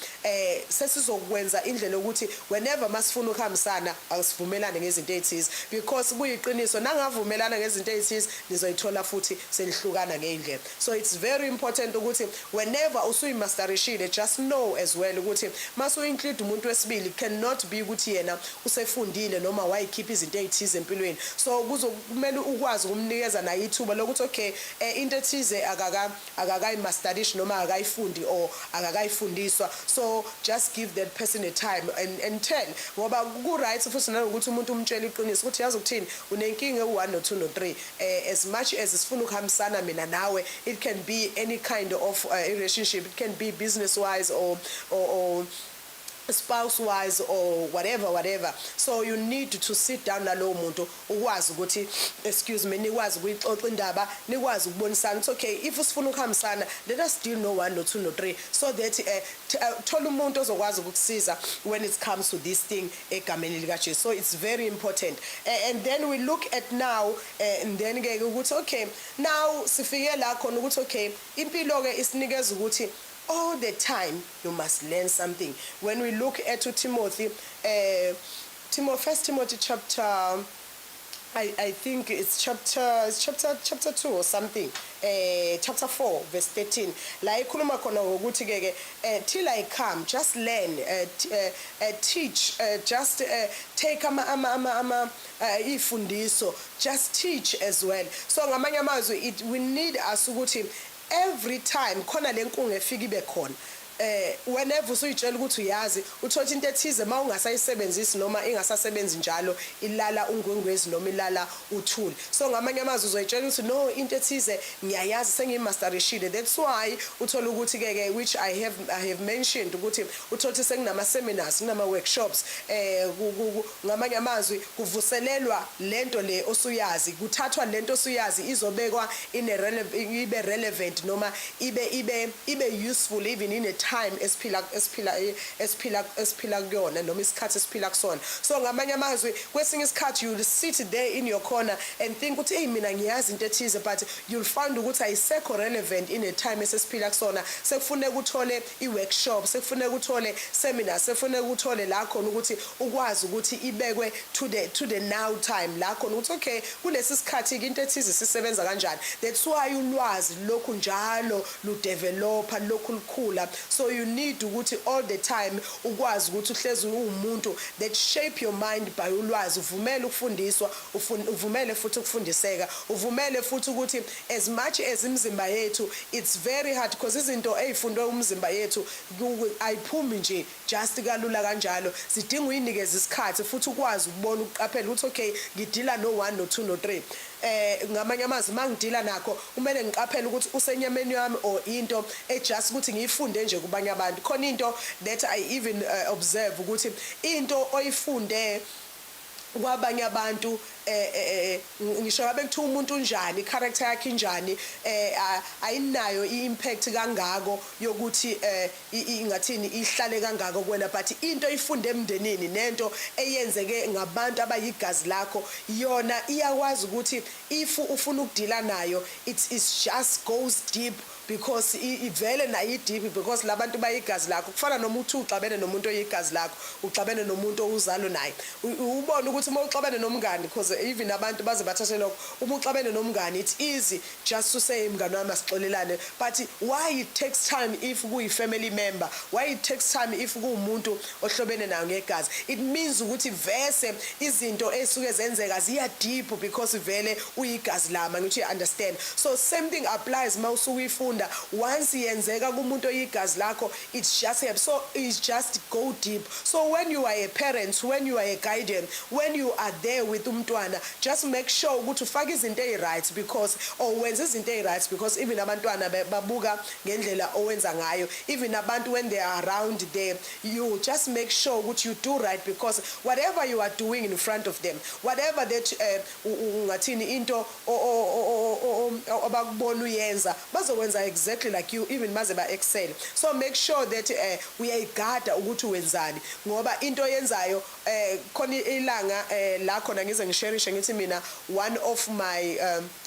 sesizokwenza indlela ukuthi whenever masifuna ukuhambisana asivumelane ngezinto ezithize, because kuyiqiniso nangavumelana ngezinto ezithize nizoyithola futhi senihlukana ngeindlela. So it's very important ukuthi whenever usuyimasterishile, just know as well ukuthi masu include umuntu wesibili, cannot be ukuthi yena usefundile noma wayikhipha izinto ezithize empilweni. So kumele ukwazi ukumnikeza nayo ithuba lokuthi okay into ethize akakayimasterish noma akakayifundi or akakayifundiswa, so just give that person a time and tell, ngoba ku right futhi nanokuthi umuntu umtshela iqiniso ukuthi yazi ukuthini unenkinga u1 no 2 no 3. As much as sifuna ukuhambisana mina nawe, it can be any kind of relationship, it can be business wise or spouse wise or whatever. So you need to sit down nalo muntu ukwazi ukuthi excuse me nikwazi ukuyixoxa indaba, nikwazi ukubonisana ukuthi okay if usifuna ukuhambisana, let us deal no 1 no 2 no 3, so that thola umuntu ozokwazi ukukusiza when it comes to this thing egameni lika Jesu. So it's very important, and then we look at now and then ke ukuthi okay now sifike la khona ukuthi okay impilo ke isinikeza ukuthi all the time you must learn something. When we look at Timothy, First Timothy chapter, I think it's chapter 2 or something, chapter 4 verse 13. La ikhuluma khona ngokuthi ke till I come, just learn, teach, just take ifundiso, just teach as well. So ngamanye amazwi we need us ukuthi every time khona lenkungu efika ibe khona, whenever usuyitshela ukuthi uyazi uthola into ethize mawungasayisebenzisi noma ingasasebenzi njalo ilala ungwengwezi noma ilala uthuli. So ngamanye amazwi uzoyitshela ukuthi no into ethize ngiyayazi sengimasterishile. That's why uthola ukuthi ke which I have mentioned ukuthi uthola senginama seminars, kunama workshops, ngamanye amazwi kuvuselelwa lento le osuyazi, kuthathwa lento osuyazi izobekwa ibe relevant noma ibe useful even in a time esiphila kuyona noma isikhathi esiphila kusona. So ngamanye amazwi kwesinye isikhathi you'll sit there in your corner and think ukuthi hey mina ngiyazi into ethize, but you'll find ukuthi ayisekho relevant in a time esesiphila kusona. Sekufuneka uthole i-workshop, sekufuneka uthole seminars, sekufuneka uthole la khona ukuthi ukwazi ukuthi ibekwe to the now time, la khona ukuthi okay kulesi sikhathi into ethize sisebenza kanjani. That's why ulwazi lokhu njalo ludevelopa lokhu lukhula. so you need ukuthi all the time ukwazi ukuthi uhlezi umuntu that shape your mind by ulwazi, uvumele ukufundiswa, uvumele futhi ukufundiseka, uvumele futhi ukuthi as much as imizimba yethu it's very hard because izinto ezifundwe umzimba yethu ayiphumi nje just kalula kanjalo, sidinga uyinikeza isikhathi futhi ukwazi ukubona ukuqaphela ukuthi okay ngidila no 1 no 2 no 3 ngamanye amazwi mangidila nakho kumele ngiqaphele ukuthi usenyameni yami or into just ukuthi ngiyifunde nje kubanye abantu. Khona into that I even observe ukuthi into oyifunde kwabanye abantu ngisho ngabe kuthiwa umuntu unjani, character yakhe injani, ayinayo impact kangako yokuthi ingathini ihlale kangako kuwena, but into ifunde emndenini nento eyenzeke ngabantu abayigazi lakho yona iyakwazi ukuthi if ufuna ukudila nayo it just goes deep because ivele nayo deep because labantu bayigazi lakho. Kufana noma uthi uxabene nomuntu oyigazi lakho, uxabene nomuntu ozalo naye, ubone ukuthi uma uxabene nomngani because even abantu baze bathathe lokho, uma uxabene nomngani it's easy just to say mngani wami asixolelane, but why it takes time if kuyi family member, why it takes time if kuumuntu ohlobene nayo ngegazi? It means ukuthi vese izinto esuke zenzeka ziya deep because vele uyigazi lama, ngithi understand. So same thing applies mawusuka ifunda, once yenzeka kumuntu oyigazi lakho it's just so it's just go deep. So when you are a parent, when you are a guardian, when you are there with umntwana, just make sure ukuthi ufake izinto eziright because wenza izinto eziright because even abantwana babuka ngendlela owenza ngayo, even abantu when they are around there, you just make sure ukuthi you do right because whatever you are doing in front of them, whatever that ungathini into abakubona uyenza bazokwenza exactly like you, even maze ba excel. So make sure that uyayigada ukuthi wenzani ngoba into oyenzayo khona ilanga la khona ngize ngisharishe ngithi mina one of my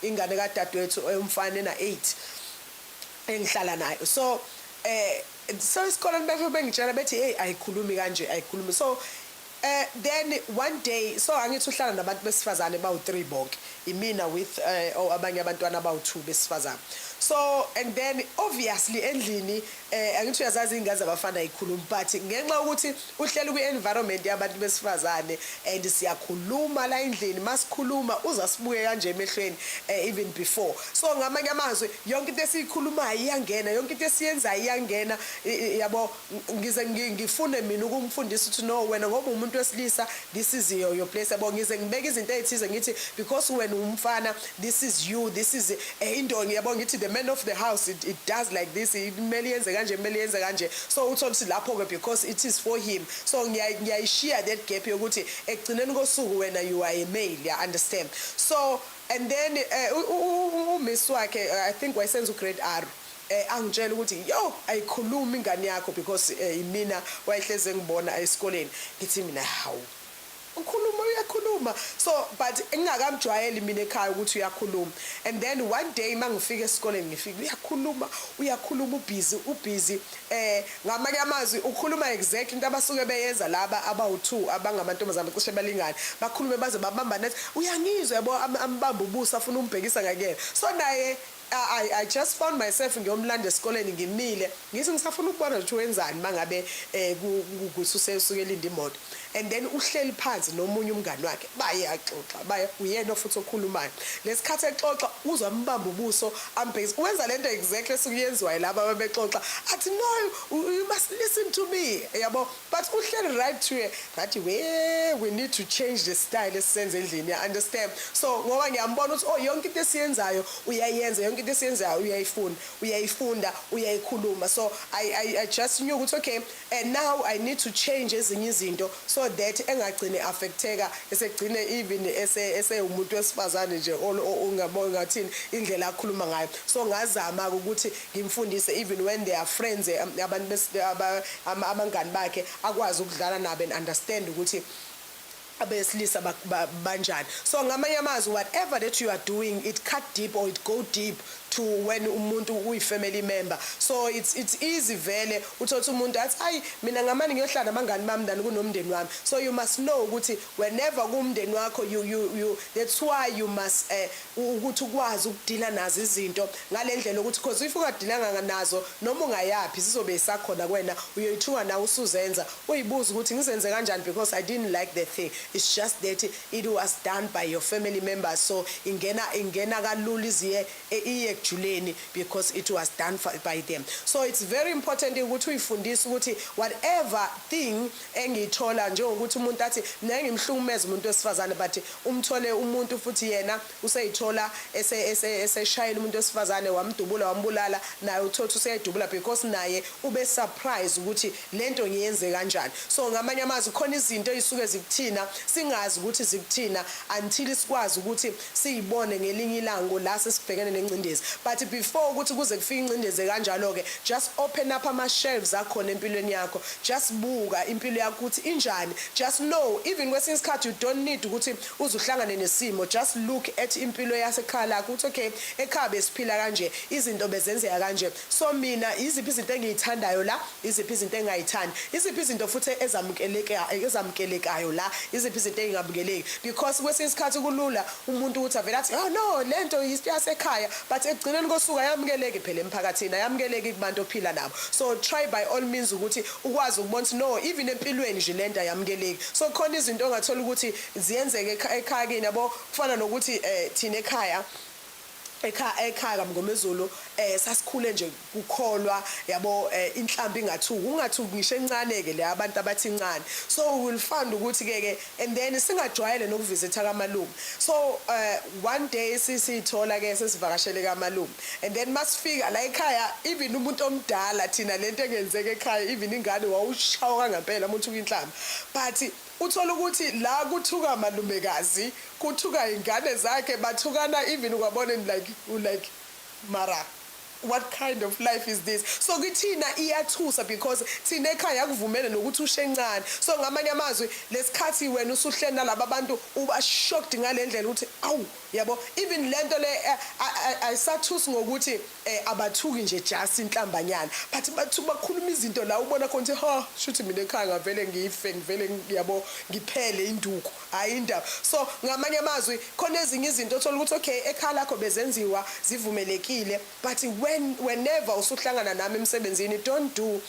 ingane kadadewethu umfana na 8 engihlala nayo, so isikoleni bengitshela bethi hey ayikhulumi kanje ayikhulumi. So then one day, so angithi uhlala nabantu besifazane bawu3 bonke, imina with abanye abantwana bawu2 besifazane. So and then obviously endlini angithi uyazazi ingazi abafana ayikhulumi, but ngenxa ukuthi uhleli kwi-environment yabantu besifazane and siyakhuluma la endlini, masikhuluma uzasibuke kanje emehlweni even before. So ngamanye amazwi yonke into esiyikhulumayo iyangena, yonke into esiyenzayo iyangena, yabo ngize ngifune mina ukumfundisa ukuthi no wena ngoba umuntu wesilisa this is your place, yabo ngize ngibeka izinto ezithize ngithi because when umfana this is you, this is indongi, yabo ngithi the man of the house it does like this, imeli yenze kanje, imeli yenze kanje. So uthola ukuthi lapho ke because it is for him, so ngiyayishare that gap yokuthi ekugcineni kosuku wena you are a male, you understand. So and then umiss wakhe I think wayesenza ugrade R angitshela ukuthi yo ayikhulumi ingane yakho because imina wayehleze ngibona esikoleni, ngithi mina hawu ukhuluma uyakhuluma. So but engakamjwayeli mina ekhaya ukuthi uyakhuluma, and then one day mangifika esikoleni ngifika uyakhuluma ubusy ngamanye amazwi ukhuluma exactly into abasuke beyenza laba abawu2 abangamantombazana cishe balingane, bakhulume baze babamba nathi uyangizwa yabo ambamba ubuso afuna umbhekisa ngakuyena. So naye I just found myself ngiyomlanda esikoleni ngimile ngithi ngisafuna ukubona ukuthi wenzani mangabe kususesukela indimoto, and then uhleli phansi nomunye umngani wakhe bayaxoxa uyena futhi okhulumayo. Lesikhathi exoxa uzwa ambamba ubuso ambhekisa, wenza lento exactly esikuyenziwayo laba ababexoxa, athi no you must listen to me, yabo, but uhleli right to her that we need to change the style esisenza endlini, you understand. So ngoba ngiyambona ukuthi yonke into esiyenzayo uyayenza, yonke into esiyenzayo uyayifunda uyayikhuluma. So I just knew ukuthi okay now I need to change ezinye izinto so that engagcine affecteka esegcine even ese umuntu wesifazane nje ongabona ngathini indlela akhuluma ngayo. So ngazama ukuthi ngimfundise even when they are friends, abantu abangani bakhe akwazi ukudlala nabo and understand ukuthi abesilisa banjani. So ngamanye amazwi whatever that you are doing it cut deep or it go deep to when umuntu uyi-family member. So it's easy vele uthothi umuntu athi hayi mina ngamani ngiyohlala nabangani bami than kunomndeni wami. So you must know ukuthi whenever kumndeni wakho you that's why you must ukuthi ukwazi ukudila nazo izinto ngalendlela ukuthi because if ungadilanga nazo noma ungayapi sizobe isakhona kuwena uyoyithuka nawe usuzenza uyibuza ukuthi ngizenze kanjani because I didn't like the thing. It's just that it was done by your family members. So ingena kalula iziye ejuleni because it was done by them. So it's very important ukuthi uyifundise ukuthi whatever thing engiyithola njengokuthi umuntu athi mina ngimhlungumeza umuntu wesifazane but umthole umuntu futhi yena useyithola eseshayela umuntu wesifazane wamdubula wambulala naye uthothi useyidubula because naye ube surprise ukuthi lento ngiyenze kanjani. So ngamanye amazwi khona izinto ezisuke zikuthina singazi ukuthi zikuthina until sikwazi ukuthi siyibone ngelinye ilango la sesibhekene nencindezi. But before ukuthi kuze kufike incindezi kanjalo ke just open up ama shelves akhona empilweni yakho, just buka impilo yakho ukuthi injani. Just know even kwesinye isikhathi you don't need ukuthi uzuhlangane nesimo, just look at impilo yasekhaya lakho ukuthi okay ekhaya besiphila kanje izinto bezenzeka kanje. So mina iziphi izinto engiyithandayo la, iziphi izinto engayithandi, iziphi izinto futhi ezamkelekayo la, iziphi izinto engabukeleki. Because kwesinye isikhathi kulula umuntu ukuthi avela athi oh no lento yasekhaya but egcineni kosuka yamukeleki phela emphakathini, ayamukeleki kubantu ophila nabo. So try by all means ukuthi ukwazi ukubona no even empilweni nje lento ayamukeleki. So khona izinto ongathola ukuthi ziyenzeke ekhaya kini yabo kufana nokuthi thina ekhaya ngomezulu sasikhule nje kukholwa yabo inhlambi ingathuki ungathuki ngisho encane ke le abantu abathi incane. So we will find ukuthi ke and then singajwayele nokuvisitha kamalungu. So one day sisithola ke sesivakashele kamalungu and then masifika la ekhaya even umuntu omdala thina lento engenzeke ekhaya even ingane wawushawa ngempela umuntu inhlambi but uthola ukuthi la kuthuka malumekazi kuthuka ingane zakhe bathukana even ukwabona like mara what kind of life is this? So kuthina iyathusa because thina ekhaya akuvumele nokuthi ushencane. So ngamanye amazwi lesikhathi wena usuhleli nalabo abantu uba shocked ngalendlela ukuthi awu yabo even lento le ayisathusi ngokuthi abathuki nje just inhlambanyana but bakhuluma izinto la ubona khona ukuthi ha shuthi mina ekhaya ngavele ngife ngivele yabo ngiphele induku ayindaba. So ngamanye amazwi khona ezinye izinto othola ukuthi okay ekhaya lakho bezenziwa zivumelekile but whenever usuhlangana nami emsebenzini don't do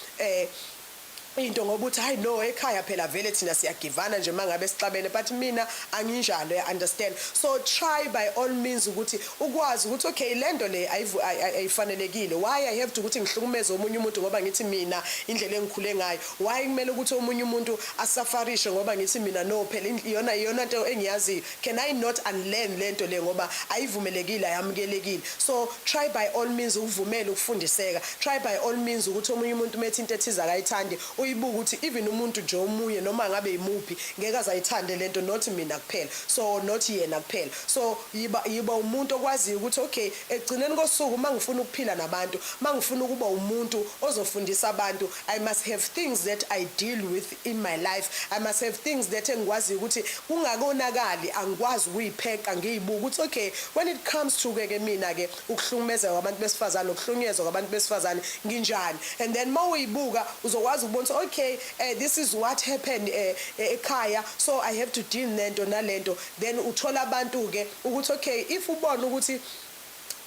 into ngokuthi hayi no ekhaya phela vele thina siyagivana nje mangabe sixabene but mina anginjalo I understand. So try by all means ukuthi ukwazi ukuthi okay lento le ayifanelekile why I have to ukuthi ngihlukumeze omunye umuntu ngoba ngithi mina indlela engikhule ngayo why kumele ukuthi omunye umuntu asafarishe ngoba ngithi mina no phela iyona into engiyaziyo can I not unlearn lento le ngoba ayivumelekile ayamukelekile. So try by all means ukuvumela ukufundiseka, try by all means ukuthi omunye umuntu methi into ethiza akayithandi uyibuka ukuthi even umuntu nje omunye noma ngabe imuphi ngeke azayithande lento not mina kuphela so not yena kuphela. So yiba umuntu okwaziyo ukuthi okay egcineni kosuku mangifuna ukuphila nabantu mangifuna ukuba umuntu ozofundisa abantu I must have things that I deal with in my life. I must have things that engikwazi ukuthi kungakonakali angikwazi ukuyipheka ngiyibuka ukuthi okay when it comes to ke mina ke ukuhlukumeza kwabantu besifazane ukuhlunyezwa kwabantu besifazane nginjani and then mawuyibuka uzokwazi ukubona okay this is what happened ekhaya so I have to deal nento nalento then uthola abantu ke ukuthi okay if ubona ukuthi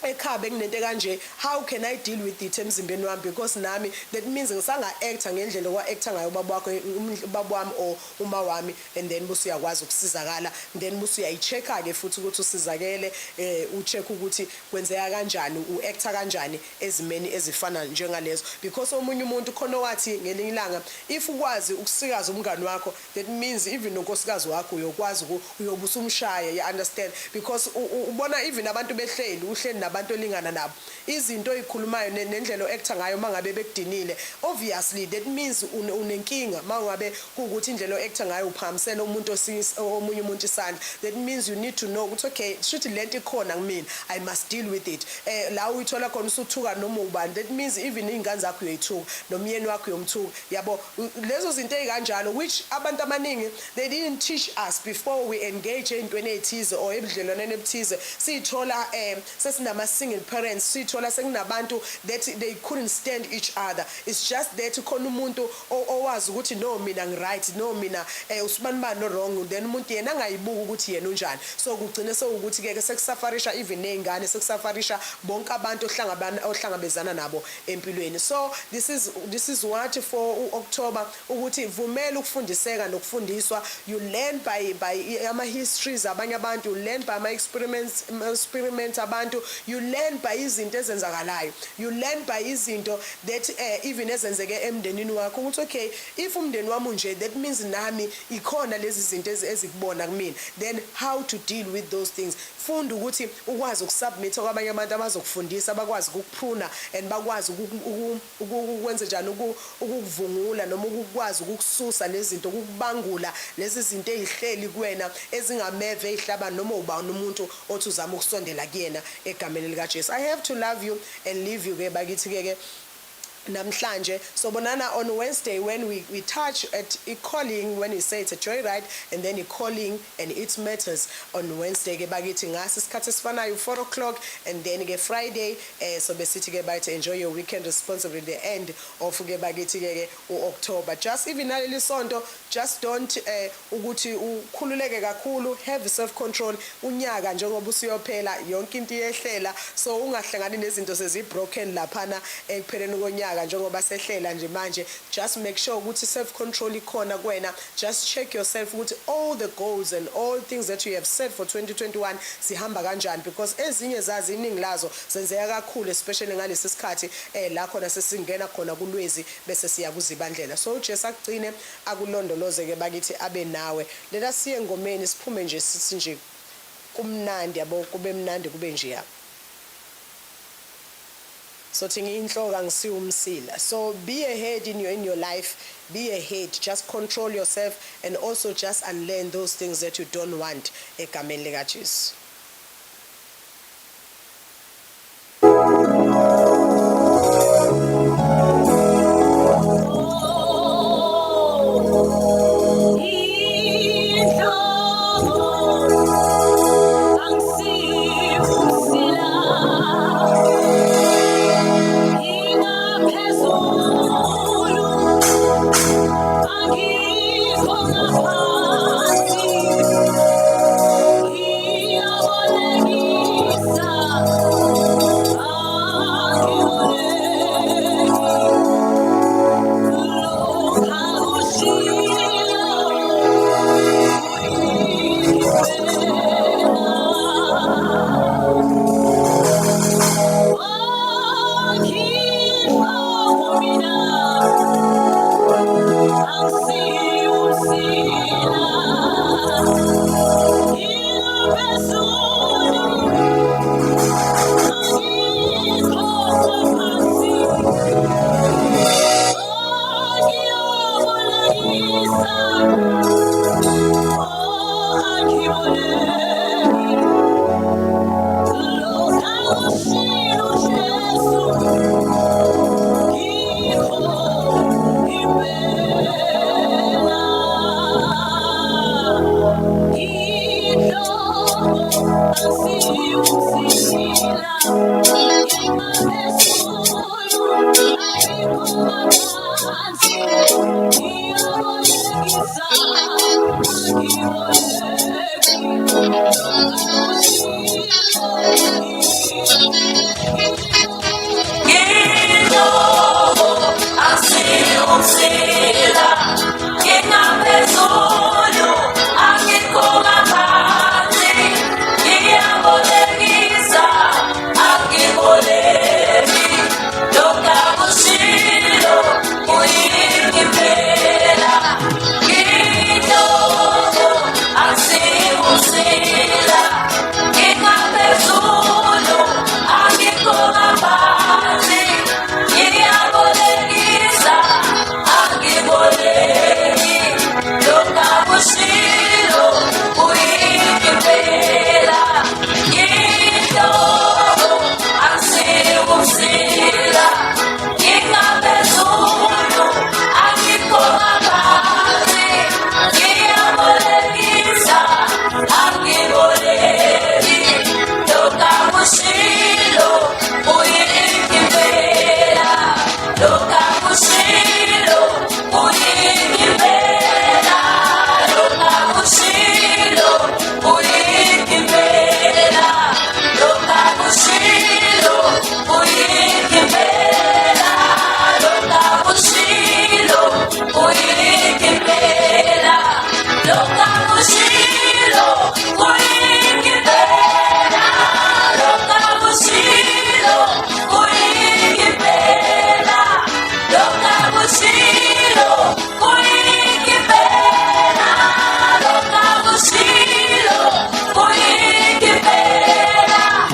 ekhaya bekunento kanje how can I deal with it emzimbeni wami because nami that means ngisanga actor ngendlela okwa actor ngayo baba wakho ubaba wami or uma wami and then busu yakwazi ukusizakala then busu uyayichecka ke futhi ukuthi usizakele ucheck ukuthi kwenzeka kanjani uactor kanjani ezimeni ezifana njengalezo because omunye umuntu khona wathi ngelinye ilanga if ukwazi ukusikaza umngani wakho that means even unkosikazi wakho uyokwazi uyobusa umshaya you understand because ubona even abantu behleli uhleli abantu olingana nabo izinto oyikhulumayo nendlela oactor ngayo mangabe bekudinile obviously that means unenkinga mangabe ukuthi indlela oactor ngayo uphamisela umuntu omunye umuntu isandla that means you need to know ukuthi okay should lento ikhona kumina I must deal with it la uyithola khona usuthuka noma ubani that means even ingane zakho uyayithuka nomyeni wakho uyomthuka yabo lezo zinto ezikanjalo which abantu abaningi they didn't teach us before we engage entweni ethize or ebudlelwaneni ebuthize sithola sesina single parents sithola sekunabantu that they couldn't stand each other. It's just that khona umuntu owazi ukuthi no mina ngi-right, no mina usibanibani no wrong, then umuntu yena angayibuki ukuthi yena unjani. So kugcine sewukuthi-ke sekusafarisha even ney'ngane, sekusafarisha bonke abantu ohlangabezana nabo empilweni. So this is what for October ukuthi vumela ukufundiseka nokufundiswa. You learn by ama-histories abanye abantu, you learn by ama-experiments abantu, you learn by izinto ezenzakalayo, you learn by izinto that even ezenzeke emndenini wakho ukuthi okay, if umndeni wami unje, that means nami ikhona lezi zinto ezikubona kumina, then how to deal with those things. Funda ukuthi ukwazi ukusubmit kwabanye abantu abazokufundisa, bakwazi ukukuphuna and bakwazi ukwenza njani ukukuvungula noma ukukwazi ukukususa lezi zinto, ukukubangula lezi zinto ezihleli kuwena ezingameve ezihlaba noma ubani umuntu othi uzama ukusondela kuyena egameni lika Jesu. I have to love you and leave you ke bakithi ke namhlanje. So bonana on Wednesday when we touch at calling, when we say it's a joyride and then calling and it matters on Wednesday ke bakithi ngasi isikhathi sifanayo 4 o'clock and then ke Friday so besithi ke bayithi enjoy your weekend responsibly, the end of ke bakithi ke October. Just even naleli sonto, just don't ukuthi ukhululeke kakhulu, have self control. Unyaka njengoba usiyophela yonke into iyehlela, so ungahlangani nezinto sezi broken laphana ekupheleni konyaka njengoba sehlela nje manje. Just make sure ukuthi self control ikhona kuwena. Just check yourself ukuthi all the goals and all things that you have set for 2021 sihamba kanjani, because ezinye zazi iningi lazo senzeka kakhulu especially ngalesi sikhathi la khona sesingena khona kulwezi bese siya kuzibandlela. So uJesu akugcine akulondoloze ke bakithi abe nawe. Let us siye ngomeni siphume nje sithi nje kumnandi yabo, kube mnandi kube nje yabo. So thingi inhloka ngisiwa umsila. So be ahead in your life, be ahead, just control yourself and also just unlearn those things that you don't want egameni lika Jesu.